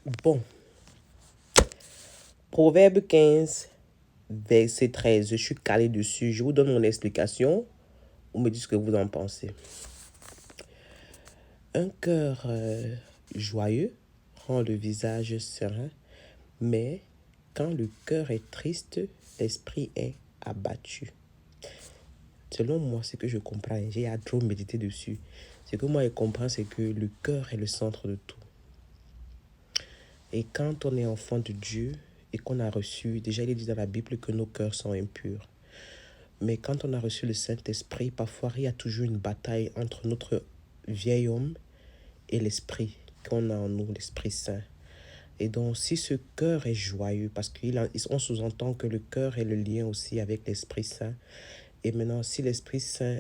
Bon, Proverbe 15, verset 13. Je suis calé dessus. Je vous donne mon explication. Vous me dites ce que vous en pensez. Un cœur joyeux rend le visage serein, mais quand le cœur est triste, l'esprit est abattu. Selon moi, ce que je comprends, j'ai à trop méditer dessus. Ce que moi je comprends, c'est que le cœur est le centre de tout. Et quand on est enfant de Dieu et qu'on a reçu, déjà il est dit dans la Bible que nos cœurs sont impurs. Mais quand on a reçu le Saint-Esprit, parfois il y a toujours une bataille entre notre vieil homme et l'esprit qu'on a en nous, l'Esprit Saint. Et donc, si ce cœur est joyeux, parce qu'on sous-entend que le cœur est le lien aussi avec l'Esprit Saint. Et maintenant, si l'Esprit Saint,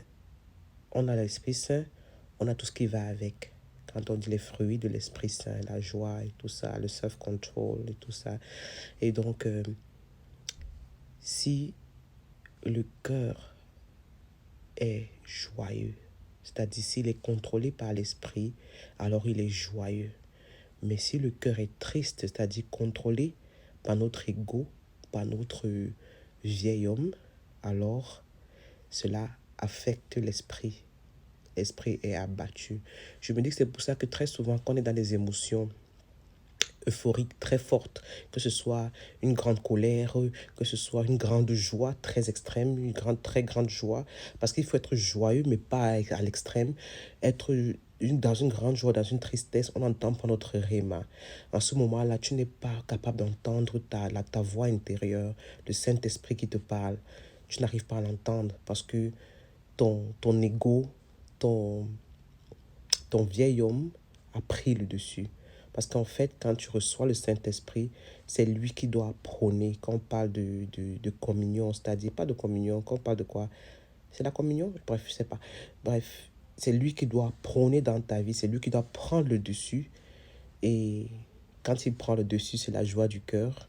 on a l'Esprit Saint, on a tout ce qui va avec. Quand on dit les fruits de l'Esprit Saint, la joie et tout ça, le self-control et tout ça. Et donc, si le cœur est joyeux, c'est-à-dire s'il est contrôlé par l'esprit, alors il est joyeux. Mais si le cœur est triste, c'est-à-dire contrôlé par notre ego, par notre vieil homme, alors cela affecte l'esprit. L'esprit est abattu. Je me dis que c'est pour ça que très souvent, quand on est dans des émotions euphorique très forte, que ce soit une grande colère, que ce soit une grande joie très extrême, très grande joie, parce qu'il faut être joyeux, mais pas à l'extrême, être dans une grande joie, dans une tristesse, on entend pas notre rhéma. En ce moment-là, tu n'es pas capable d'entendre ta voix intérieure, le Saint-Esprit qui te parle. Tu n'arrives pas à l'entendre parce que ton ego, ton, ton vieil homme a pris le dessus. Parce qu'en fait, quand tu reçois le Saint-Esprit, c'est lui qui doit prôner. Quand on parle de communion, c'est-à-dire pas de communion, quand on parle de quoi? C'est la communion? Bref, je sais pas. Bref, c'est lui qui doit prôner dans ta vie, c'est lui qui doit prendre le dessus. Et quand il prend le dessus, c'est la joie du cœur.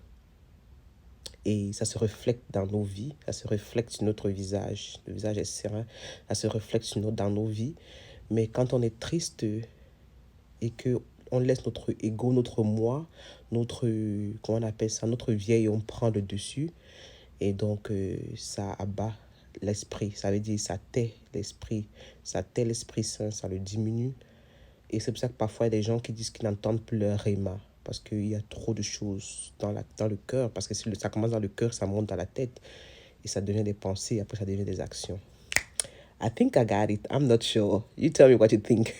Et ça se reflète dans nos vies, ça se reflète sur notre visage. Le visage est serein, ça se reflète dans nos vies. Mais quand on est triste et que on laisse notre ego, notre moi, notre, comment on appelle ça, notre vieil, on prend le dessus. Et donc, ça abat l'esprit. Ça veut dire, ça tait l'esprit. Ça tait l'Esprit Saint, ça le diminue. Et c'est pour ça que parfois, il y a des gens qui disent qu'ils n'entendent plus leur rhéma. Parce qu'il y a trop de choses dans le cœur. Parce que si ça commence dans le cœur, ça monte dans la tête. Et ça devient des pensées, après ça devient des actions. I think I got it. I'm not sure. You tell me what you think.